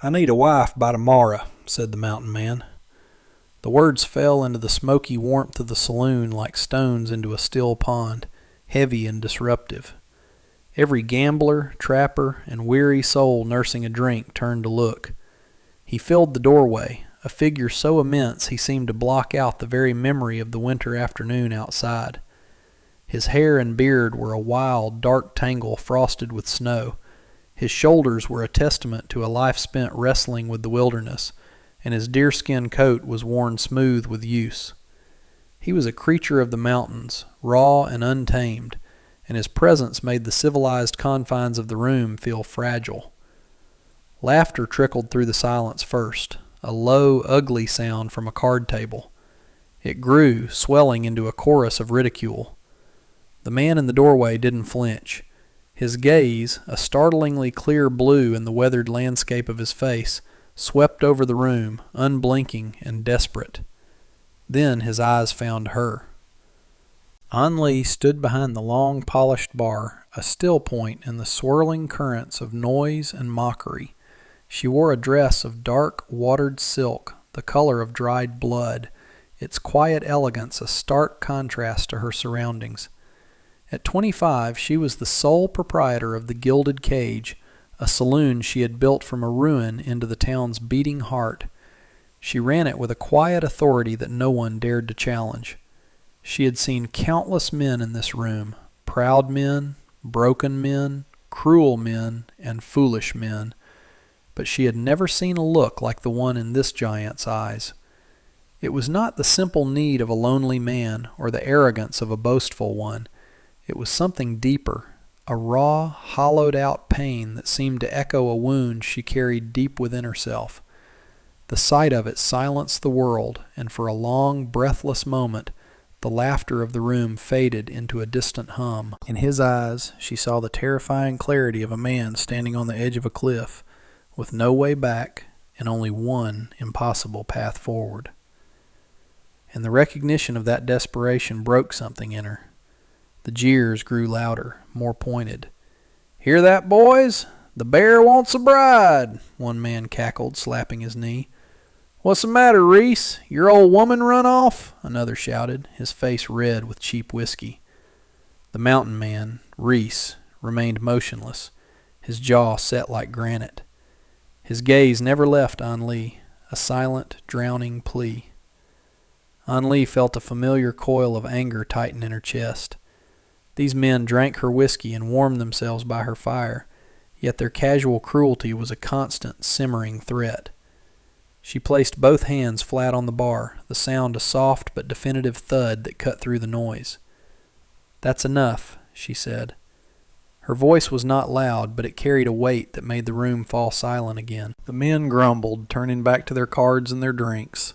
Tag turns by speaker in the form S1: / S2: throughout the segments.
S1: "I need a wife by tomorrow," said the mountain man. The words fell into the smoky warmth of the saloon like stones into a still pond, heavy and disruptive. Every gambler, trapper, and weary soul nursing a drink turned to look. He filled the doorway, a figure so immense he seemed to block out the very memory of the winter afternoon outside. His hair and beard were a wild, dark tangle frosted with snow. His shoulders were a testament to a life spent wrestling with the wilderness, and his deerskin coat was worn smooth with use. He was a creature of the mountains, raw and untamed, and his presence made the civilized confines of the room feel fragile. Laughter trickled through the silence first, a low, ugly sound from a card table. It grew, swelling into a chorus of ridicule. The man in the doorway didn't flinch. His gaze, a startlingly clear blue in the weathered landscape of his face, swept over the room, unblinking and desperate. Then his eyes found her. An Lee stood behind the long, polished bar, a still point in the swirling currents of noise and mockery. She wore a dress of dark, watered silk, the color of dried blood, its quiet elegance a stark contrast to her surroundings. At 25, she was the sole proprietor of the Gilded Cage, a saloon she had built from a ruin into the town's beating heart. She ran it with a quiet authority that no one dared to challenge. She had seen countless men in this room, proud men, broken men, cruel men, and foolish men, but she had never seen a look like the one in this giant's eyes. It was not the simple need of a lonely man or the arrogance of a boastful one. It was something deeper, a raw, hollowed-out pain that seemed to echo a wound she carried deep within herself. The sight of it silenced the world, and for a long, breathless moment, the laughter of the room faded into a distant hum. In his eyes, she saw the terrifying clarity of a man standing on the edge of a cliff, with no way back and only one impossible path forward. And the recognition of that desperation broke something in her. The jeers grew louder, more pointed. "Hear that, boys? The bear wants a bride," one man cackled, slapping his knee. "What's the matter, Reese? Your old woman run off?" another shouted, his face red with cheap whiskey. The mountain man, Reese, remained motionless, his jaw set like granite. His gaze never left An Lee, a silent, drowning plea. An Lee felt a familiar coil of anger tighten in her chest. These men drank her whiskey and warmed themselves by her fire, yet their casual cruelty was a constant, simmering threat. She placed both hands flat on the bar, the sound a soft but definitive thud that cut through the noise. "That's enough," she said. Her voice was not loud, but it carried a weight that made the room fall silent again. The men grumbled, turning back to their cards and their drinks,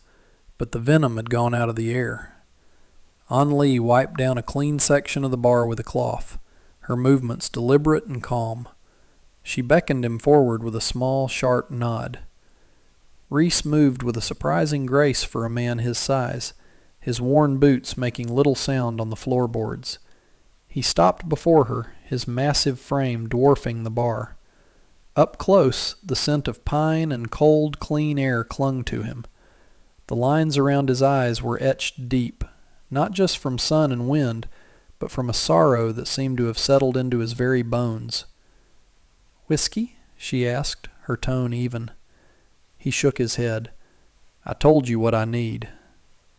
S1: but the venom had gone out of the air. An Lee wiped down a clean section of the bar with a cloth, her movements deliberate and calm. She beckoned him forward with a small, sharp nod. Reese moved with a surprising grace for a man his size, his worn boots making little sound on the floorboards. He stopped before her, his massive frame dwarfing the bar. Up close, the scent of pine and cold, clean air clung to him. The lines around his eyes were etched deep, not just from sun and wind, but from a sorrow that seemed to have settled into his very bones. "Whiskey?" she asked, her tone even. He shook his head. "I told you what I need."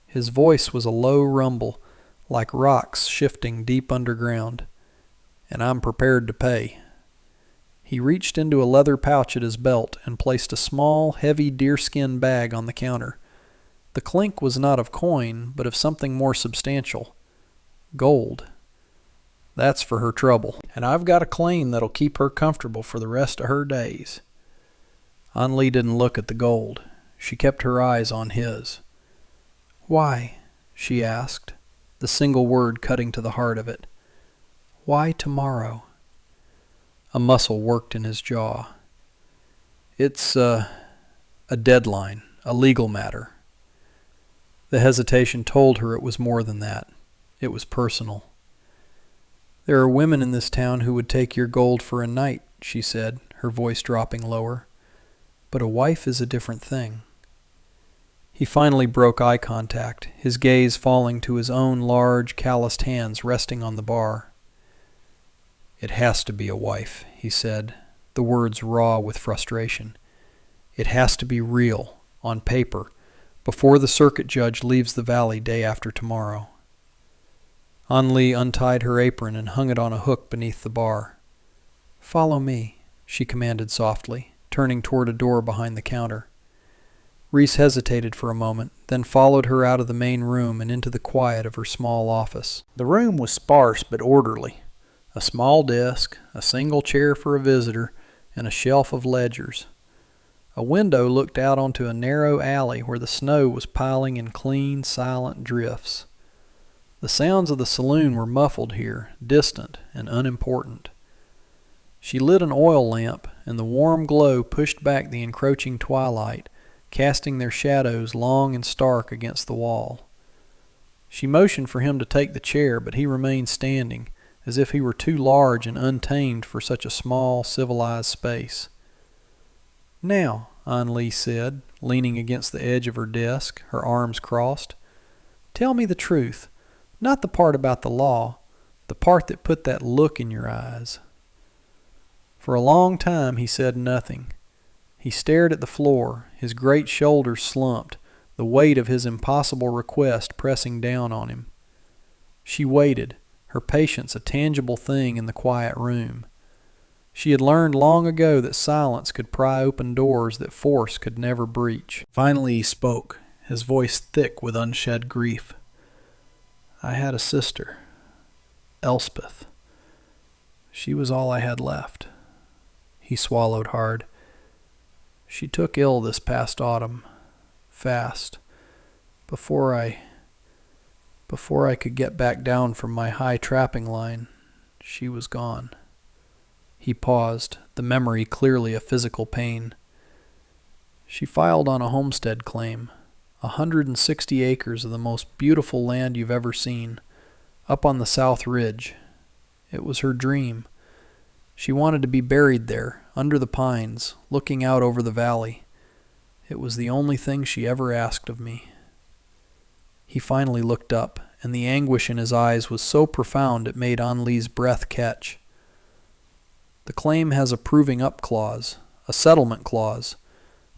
S1: His voice was a low rumble, like rocks shifting deep underground. "And I'm prepared to pay." He reached into a leather pouch at his belt and placed a small, heavy deerskin bag on the counter. The clink was not of coin, but of something more substantial. Gold. "That's for her trouble, and I've got a claim that'll keep her comfortable for the rest of her days." An Lee didn't look at the gold. She kept her eyes on his. "Why?" she asked, the single word cutting to the heart of it. "Why tomorrow?" A muscle worked in his jaw. "It's a deadline, a legal matter." The hesitation told her it was more than that. It was personal. "There are women in this town who would take your gold for a night," she said, her voice dropping lower. But a wife is a different thing. He finally broke eye contact, his gaze falling to his own large, calloused hands resting on the bar. "It has to be a wife," he said, the words raw with frustration. "It has to be real, on paper, before the circuit judge leaves the valley day after tomorrow." An-Li untied her apron and hung it on a hook beneath the bar. "Follow me," she commanded softly, turning toward a door behind the counter. Reese hesitated for a moment, then followed her out of the main room and into the quiet of her small office. The room was sparse but orderly. A small desk, a single chair for a visitor, and a shelf of ledgers. A window looked out onto a narrow alley where the snow was piling in clean, silent drifts. The sounds of the saloon were muffled here, distant and unimportant. She lit an oil lamp, and the warm glow pushed back the encroaching twilight, casting their shadows long and stark against the wall. She motioned for him to take the chair, but he remained standing, as if he were too large and untamed for such a small, civilized space. "Now," An-Li said, leaning against the edge of her desk, her arms crossed, "tell me the truth, not the part about the law, the part that put that look in your eyes." For a long time he said nothing. He stared at the floor, his great shoulders slumped, the weight of his impossible request pressing down on him. She waited, her patience a tangible thing in the quiet room. She had learned long ago that silence could pry open doors that force could never breach. Finally he spoke, his voice thick with unshed grief. "I had a sister, Elspeth. She was all I had left." He swallowed hard. "She took ill this past autumn, fast, before I could get back down from my high trapping line. She was gone." He paused, the memory clearly a physical pain. "She filed on a homestead claim, 160 acres of the most beautiful land you've ever seen, up on the South Ridge. It was her dream. She wanted to be buried there, under the pines, looking out over the valley. It was the only thing she ever asked of me." He finally looked up, and the anguish in his eyes was so profound it made An-Li's breath catch. "The claim has a proving up clause, a settlement clause.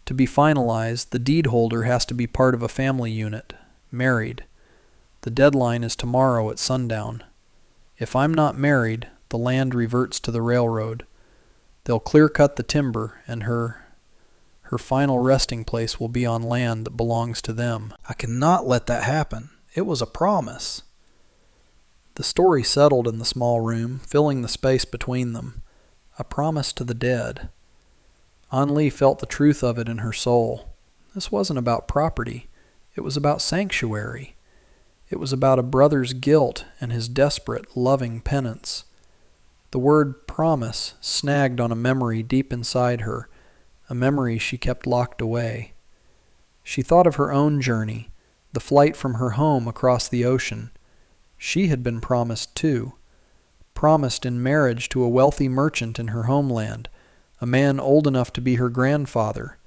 S1: To be finalized, the deed holder has to be part of a family unit, married. The deadline is tomorrow at sundown. If I'm not married, the land reverts to the railroad. They'll clear-cut the timber, and her final resting place will be on land that belongs to them. I cannot let that happen. It was a promise." The story settled in the small room, filling the space between them. A promise to the dead. An-Li felt the truth of it in her soul. This wasn't about property. It was about sanctuary. It was about a brother's guilt and his desperate, loving penance. The word promise snagged on a memory deep inside her, a memory she kept locked away. She thought of her own journey, the flight from her home across the ocean. She had been promised too. Promised in marriage to a wealthy merchant in her homeland, a man old enough to be her grandfather,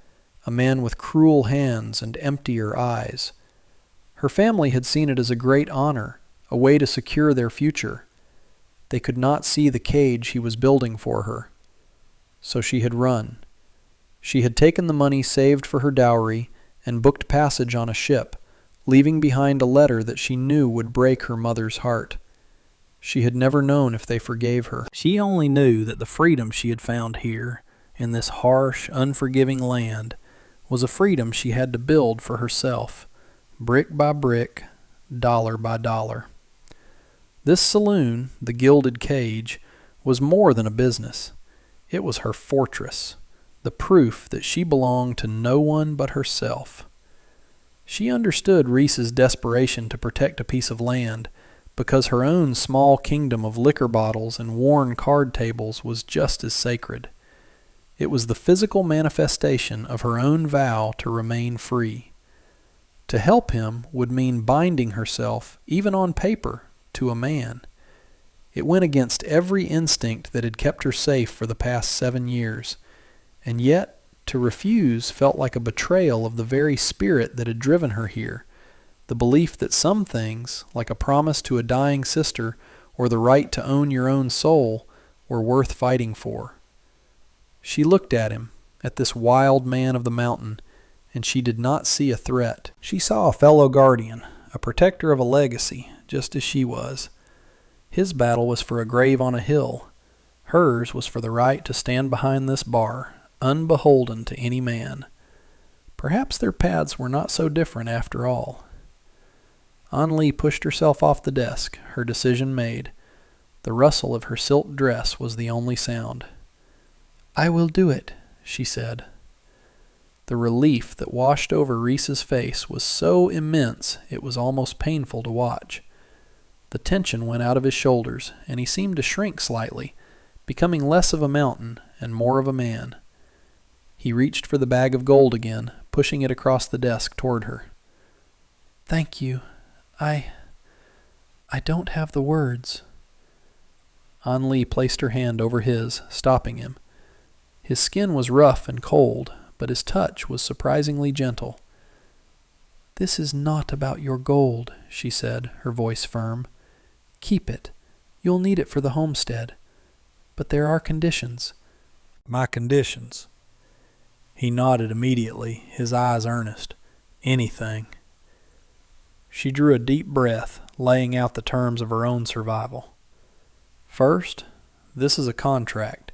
S1: a man with cruel hands and emptier eyes. Her family had seen it as a great honor, a way to secure their future. They could not see the cage he was building for her. So she had run. She had taken the money saved for her dowry and booked passage on a ship, leaving behind a letter that she knew would break her mother's heart. She had never known if they forgave her. She only knew that the freedom she had found here, in this harsh, unforgiving land, was a freedom she had to build for herself, brick by brick, dollar by dollar. This saloon, the Gilded Cage, was more than a business. It was her fortress, the proof that she belonged to no one but herself. She understood Reese's desperation to protect a piece of land, because her own small kingdom of liquor bottles and worn card tables was just as sacred. It was the physical manifestation of her own vow to remain free. To help him would mean binding herself, even on paper, to a man. It went against every instinct that had kept her safe for the past 7 years, and yet To refuse felt like a betrayal of the very spirit that had driven her here, the belief that some things, like a promise to a dying sister or the right to own your own soul, were worth fighting for. She looked at him, at this wild man of the mountain, and she did not see a threat. She saw a fellow guardian, a protector of a legacy, just as she was. His battle was for a grave on a hill. Hers was for the right to stand behind this bar, unbeholden to any man. Perhaps their paths were not so different after all. An Lee pushed herself off the desk, her decision made. The rustle of her silk dress was the only sound. "I will do it," she said. The relief that washed over Reese's face was so immense it was almost painful to watch. The tension went out of his shoulders, and he seemed to shrink slightly, becoming less of a mountain and more of a man. He reached for the bag of gold again, pushing it across the desk toward her. "Thank you. I don't have the words." An Lee placed her hand over his, stopping him. His skin was rough and cold, but his touch was surprisingly gentle. "This is not about your gold," she said, her voice firm. "Keep it. You'll need it for the homestead. But there are conditions." "My conditions?" He nodded immediately, his eyes earnest. "Anything." She drew a deep breath, laying out the terms of her own survival. "First, this is a contract.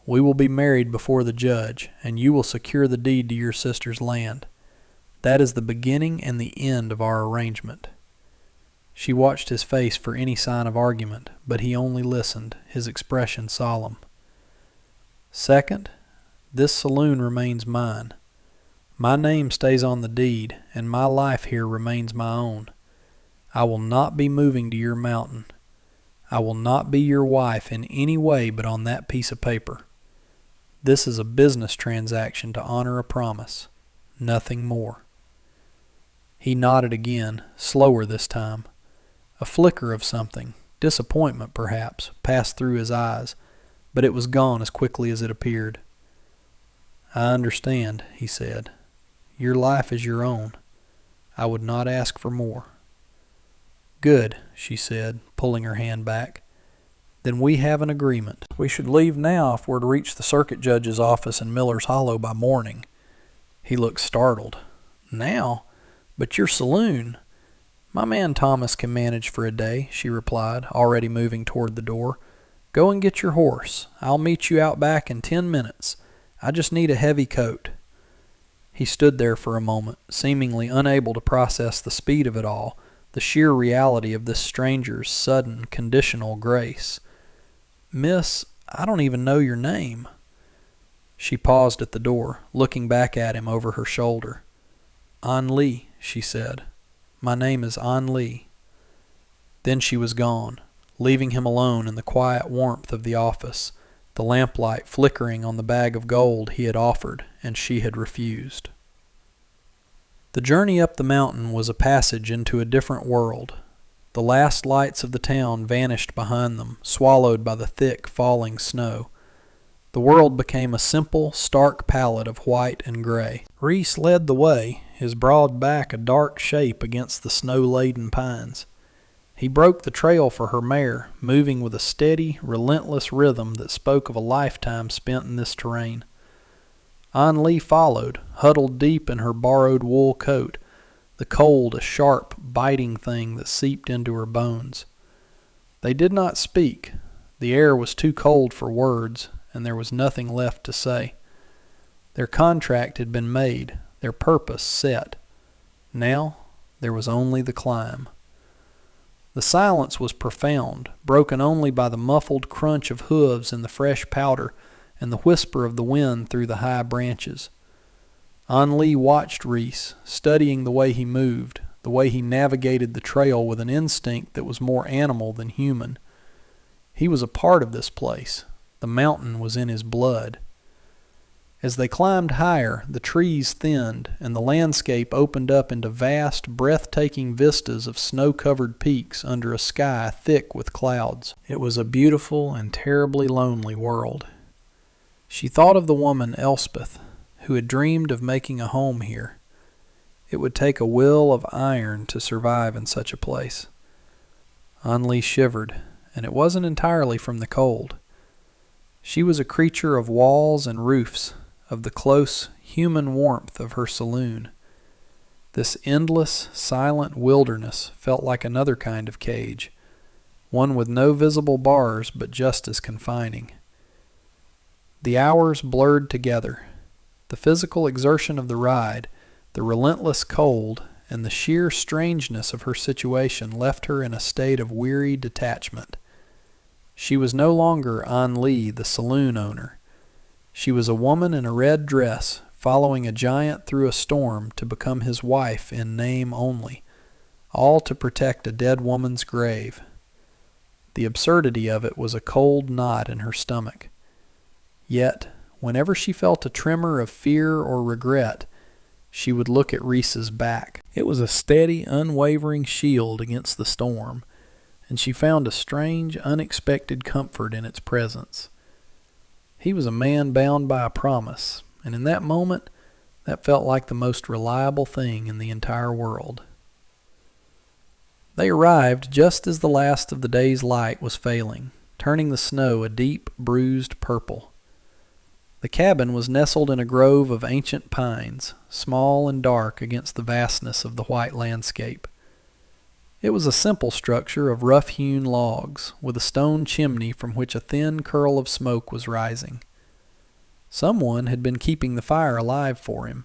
S1: We will be married before the judge, and you will secure the deed to your sister's land. That is the beginning and the end of our arrangement." She watched his face for any sign of argument, but he only listened, his expression solemn. "Second, this saloon remains mine. My name stays on the deed, and my life here remains my own. I will not be moving to your mountain. I will not be your wife in any way but on that piece of paper. This is a business transaction to honor a promise, nothing more." He nodded again, slower this time. A flicker of something, disappointment perhaps, passed through his eyes, but it was gone as quickly as it appeared. "I understand," he said. "Your life is your own. I would not ask for more." "Good," she said, pulling her hand back. "Then we have an agreement. We should leave now if we're to reach the circuit judge's office in Miller's Hollow by morning." He looked startled. "Now? But your saloon—" "My man Thomas can manage for a day," she replied, already moving toward the door. "Go and get your horse. I'll meet you out back in 10 minutes. I just need a heavy coat." He stood there for a moment, seemingly unable to process the speed of it all, the sheer reality of this stranger's sudden, conditional grace. "Miss, I don't even know your name." She paused at the door, looking back at him over her shoulder. "An Lee," she said. "My name is An Lee." Then she was gone, leaving him alone in the quiet warmth of the office, the lamplight flickering on the bag of gold he had offered and she had refused. The journey up the mountain was a passage into a different world. The last lights of the town vanished behind them, swallowed by the thick, falling snow. The world became a simple, stark palette of white and gray. Reese led the way, his broad back a dark shape against the snow-laden pines. He broke the trail for her mare, moving with a steady, relentless rhythm that spoke of a lifetime spent in this terrain. An Lee followed, huddled deep in her borrowed wool coat, the cold a sharp, biting thing that seeped into her bones. They did not speak. The air was too cold for words, and there was nothing left to say. Their contract had been made, their purpose set. Now there was only the climb. The silence was profound, broken only by the muffled crunch of hooves in the fresh powder and the whisper of the wind through the high branches. An Lee watched Reese, studying the way he moved, the way he navigated the trail with an instinct that was more animal than human. He was a part of this place. The mountain was in his blood. As they climbed higher, the trees thinned, and the landscape opened up into vast, breathtaking vistas of snow-covered peaks under a sky thick with clouds. It was a beautiful and terribly lonely world. She thought of the woman Elspeth, who had dreamed of making a home here. It would take a will of iron to survive in such a place. Anli shivered, and it wasn't entirely from the cold. She was a creature of walls and roofs, of the close, human warmth of her saloon. This endless, silent wilderness felt like another kind of cage, one with no visible bars but just as confining. The hours blurred together. The physical exertion of the ride, the relentless cold, and the sheer strangeness of her situation left her in a state of weary detachment. She was no longer Anli, the saloon owner. She was a woman in a red dress, following a giant through a storm to become his wife in name only, all to protect a dead woman's grave. The absurdity of it was a cold knot in her stomach. Yet, whenever she felt a tremor of fear or regret, she would look at Reese's back. It was a steady, unwavering shield against the storm, and she found a strange, unexpected comfort in its presence. He was a man bound by a promise, and in that moment, that felt like the most reliable thing in the entire world. They arrived just as the last of the day's light was failing, turning the snow a deep, bruised purple. The cabin was nestled in a grove of ancient pines, small and dark against the vastness of the white landscape. It was a simple structure of rough-hewn logs, with a stone chimney from which a thin curl of smoke was rising. Someone had been keeping the fire alive for him.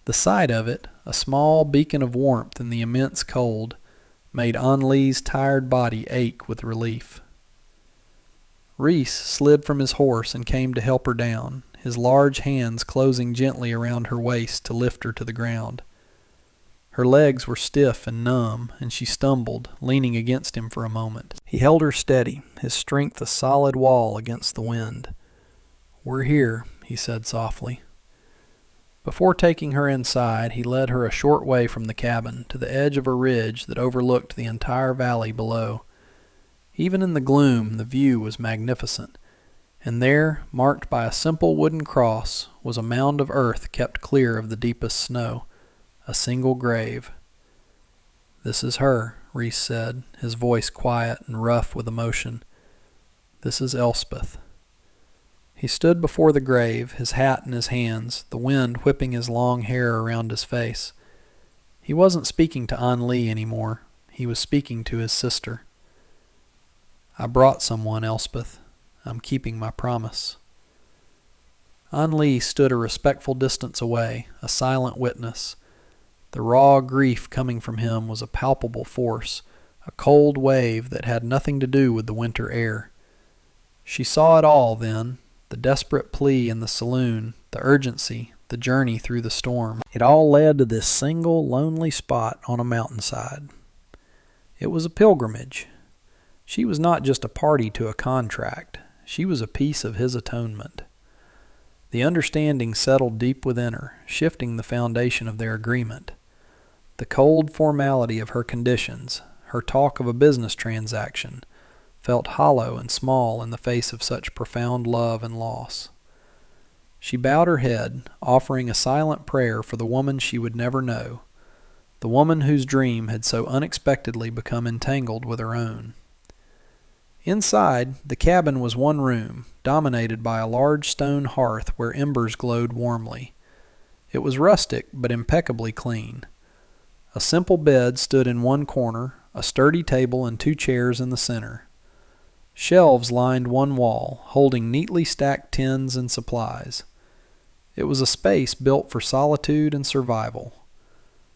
S1: The sight of it, a small beacon of warmth in the immense cold, made Anli's tired body ache with relief. Reese slid from his horse and came to help her down, his large hands closing gently around her waist to lift her to the ground. Her legs were stiff and numb, and she stumbled, leaning against him for a moment. He held her steady, his strength a solid wall against the wind. "We're here," he said softly. Before taking her inside, he led her a short way from the cabin to the edge of a ridge that overlooked the entire valley below. Even in the gloom, the view was magnificent, and there, marked by a simple wooden cross, was a mound of earth kept clear of the deepest snow, a single grave. "This is her," Reese said, his voice quiet and rough with emotion. "This is Elspeth." He stood before the grave, his hat in his hands, the wind whipping his long hair around his face. He wasn't speaking to Anli anymore. He was speaking to his sister. "I brought someone, Elspeth. I'm keeping my promise." Anli stood a respectful distance away, a silent witness. The raw grief coming from him was a palpable force, a cold wave that had nothing to do with the winter air. She saw it all then, the desperate plea in the saloon, the urgency, the journey through the storm. It all led to this single lonely spot on a mountainside. It was a pilgrimage. She was not just a party to a contract. She was a piece of his atonement. The understanding settled deep within her, shifting the foundation of their agreement. The cold formality of her conditions, her talk of a business transaction, felt hollow and small in the face of such profound love and loss. She bowed her head, offering a silent prayer for the woman she would never know, the woman whose dream had so unexpectedly become entangled with her own. Inside, the cabin was one room, dominated by a large stone hearth where embers glowed warmly. It was rustic but impeccably clean. A simple bed stood in one corner, a sturdy table and 2 chairs in the center. Shelves lined one wall, holding neatly stacked tins and supplies. It was a space built for solitude and survival.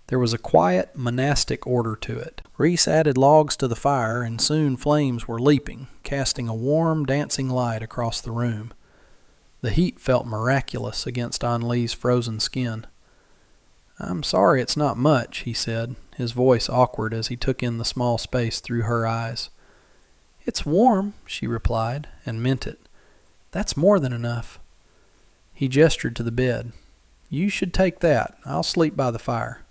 S1: There was a quiet, monastic order to it. Reese added logs to the fire, and soon flames were leaping, casting a warm, dancing light across the room. The heat felt miraculous against Anli's frozen skin. "I'm sorry it's not much," he said, his voice awkward as he took in the small space through her eyes. "It's warm," she replied, and meant it. "That's more than enough." He gestured to the bed. "You should take that. I'll sleep by the fire."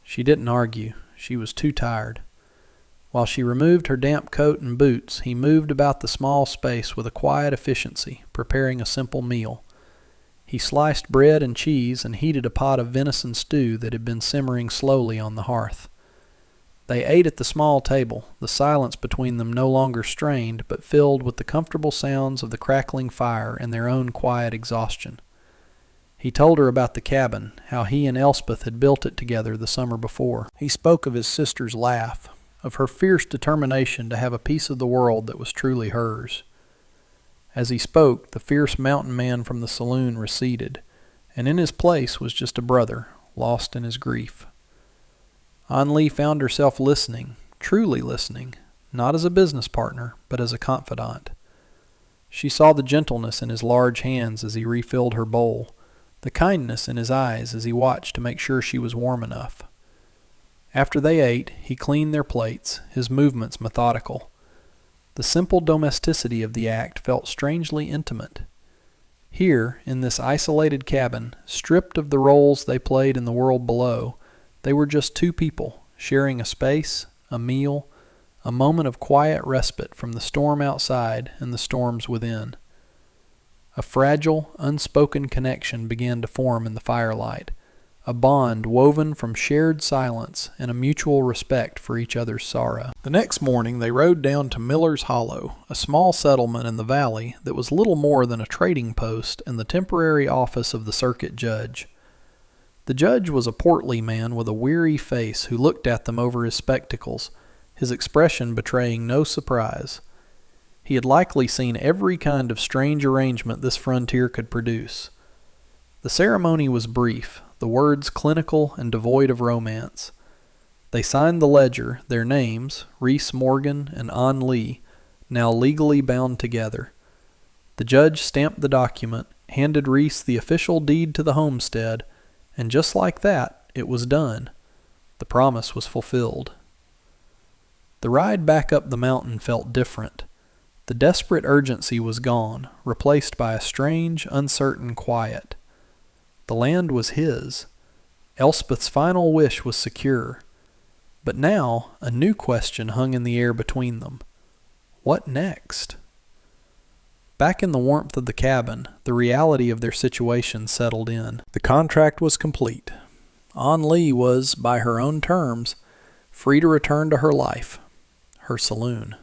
S1: She didn't argue. She was too tired. While she removed her damp coat and boots, he moved about the small space with a quiet efficiency, preparing a simple meal. He He sliced bread and cheese and heated a pot of venison stew that had been simmering slowly on the hearth. They ate at the small table, the silence between them no longer strained, but filled with the comfortable sounds of the crackling fire and their own quiet exhaustion. He told her about the cabin, how he and Elspeth had built it together the summer before. He spoke of his sister's laugh, of her fierce determination to have a piece of the world that was truly hers. As he spoke, the fierce mountain man from the saloon receded, and in his place was just a brother, lost in his grief. An found herself listening, truly listening, not as a business partner, but as a confidant. She saw the gentleness in his large hands as he refilled her bowl, the kindness in his eyes as he watched to make sure she was warm enough. After they ate, he cleaned their plates, his movements methodical. The simple domesticity of the act felt strangely intimate. Here, in this isolated cabin, stripped of the roles they played in the world below, they were just two people, sharing a space, a meal, a moment of quiet respite from the storm outside and the storms within. A fragile, unspoken connection began to form in the firelight, a bond woven from shared silence and a mutual respect for each other's sorrow. The next morning they rode down to Miller's Hollow, a small settlement in the valley that was little more than a trading post and the temporary office of the circuit judge. The judge was a portly man with a weary face who looked at them over his spectacles, his expression betraying no surprise. He had likely seen every kind of strange arrangement this frontier could produce. The ceremony was brief, the words clinical and devoid of romance. They signed the ledger, their names, Reese Morgan and An Lee, now legally bound together. The judge stamped the document, handed Reese the official deed to the homestead, and just like that, it was done. The promise was fulfilled. The ride back up the mountain felt different. The desperate urgency was gone, replaced by a strange, uncertain quiet. The land was his. Elspeth's final wish was secure. But now, a new question hung in the air between them. What next? Back in the warmth of the cabin, the reality of their situation settled in. The contract was complete. An Lee was, by her own terms, free to return to her life, her saloon.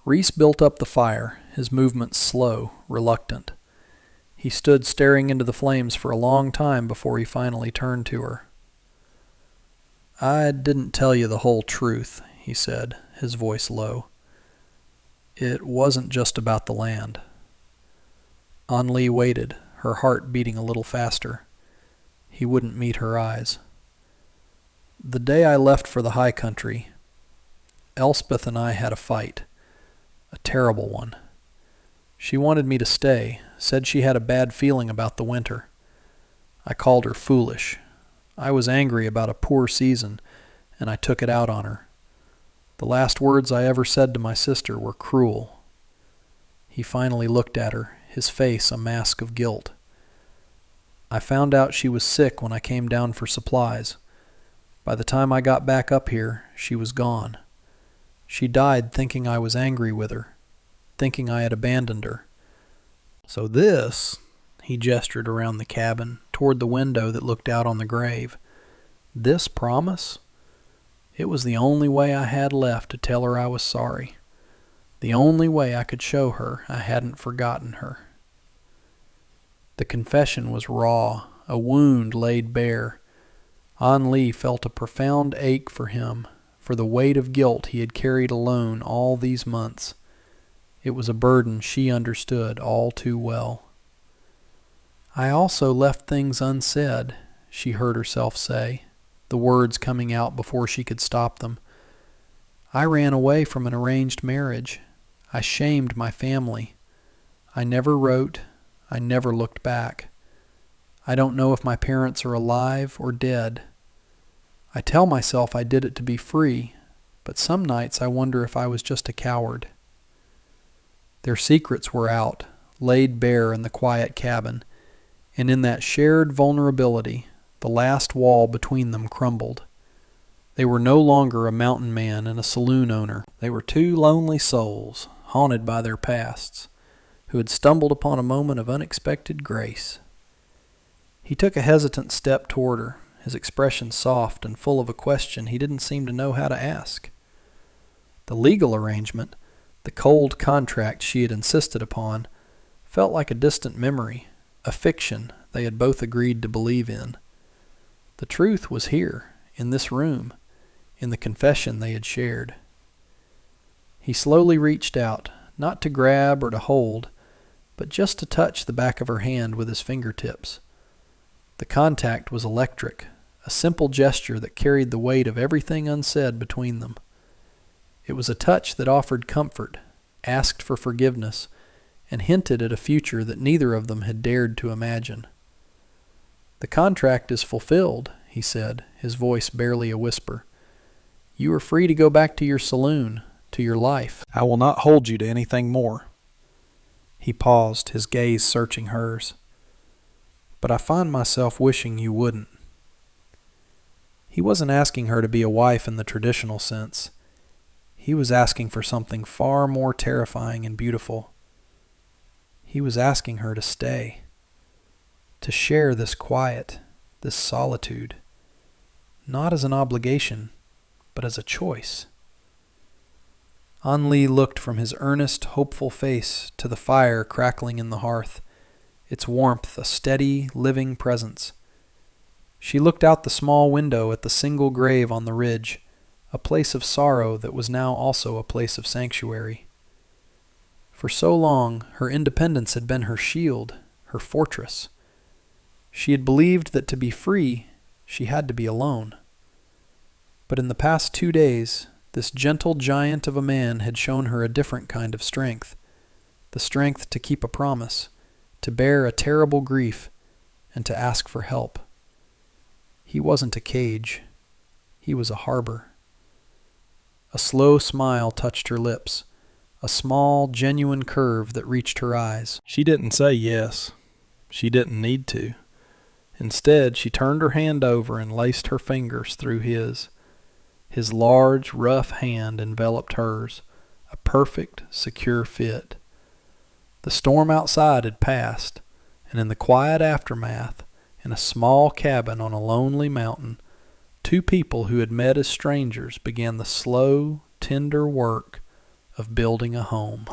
S1: Reese built up the fire, his movements slow, reluctant. He stood staring into the flames for a long time before he finally turned to her. "I didn't tell you the whole truth," he said, his voice low. "It wasn't just about the land." An Lee waited, her heart beating a little faster. He wouldn't meet her eyes. "The day I left for the high country, Elspeth and I had a fight. A terrible one. She wanted me to stay, said she had a bad feeling about the winter. I called her foolish. I was angry about a poor season, and I took it out on her. The last words I ever said to my sister were cruel." He finally looked at her, his face a mask of guilt. "I found out she was sick when I came down for supplies. By the time I got back up here, she was gone. She died thinking I was angry with her, thinking I had abandoned her. So this," he gestured around the cabin, toward the window that looked out on the grave, "this promise? It was the only way I had left to tell her I was sorry. The only way I could show her I hadn't forgotten her." The confession was raw, a wound laid bare. An Lee felt a profound ache for him, for the weight of guilt he had carried alone all these months. It was a burden she understood all too well. "I also left things unsaid," she heard herself say, the words coming out before she could stop them. "I ran away from an arranged marriage. I shamed my family. I never wrote. I never looked back. I don't know if my parents are alive or dead. I tell myself I did it to be free, but some nights I wonder if I was just a coward." Their secrets were out, laid bare in the quiet cabin, and in that shared vulnerability, the last wall between them crumbled. They were no longer a mountain man and a saloon owner. They were two lonely souls, haunted by their pasts, who had stumbled upon a moment of unexpected grace. He took a hesitant step toward her, his expression soft and full of a question he didn't seem to know how to ask. The legal arrangement, the cold contract she had insisted upon, felt like a distant memory, a fiction they had both agreed to believe in. The truth was here, in this room, in the confession they had shared. He slowly reached out, not to grab or to hold, but just to touch the back of her hand with his fingertips. The contact was electric, a simple gesture that carried the weight of everything unsaid between them. It was a touch that offered comfort, asked for forgiveness, and hinted at a future that neither of them had dared to imagine. "The contract is fulfilled," he said, his voice barely a whisper. "You are free to go back to your saloon, to your life. I will not hold you to anything more." He paused, his gaze searching hers. "But I find myself wishing you wouldn't." He wasn't asking her to be a wife in the traditional sense. He was asking for something far more terrifying and beautiful. He was asking her to stay, to share this quiet, this solitude, not as an obligation, but as a choice. An Li looked from his earnest, hopeful face to the fire crackling in the hearth, its warmth a steady, living presence. She looked out the small window at the single grave on the ridge, a place of sorrow that was now also a place of sanctuary. For so long, her independence had been her shield, her fortress. She had believed that to be free, she had to be alone. But in the past 2 days, this gentle giant of a man had shown her a different kind of strength, the strength to keep a promise, to bear a terrible grief, and to ask for help. He wasn't a cage. He was a harbor. A slow smile touched her lips, a small, genuine curve that reached her eyes. She didn't say yes. She didn't need to. Instead, she turned her hand over and laced her fingers through his. His large, rough hand enveloped hers, a perfect, secure fit. The storm outside had passed, and in the quiet aftermath, in a small cabin on a lonely mountain, 2 people who had met as strangers began the slow, tender work of building a home.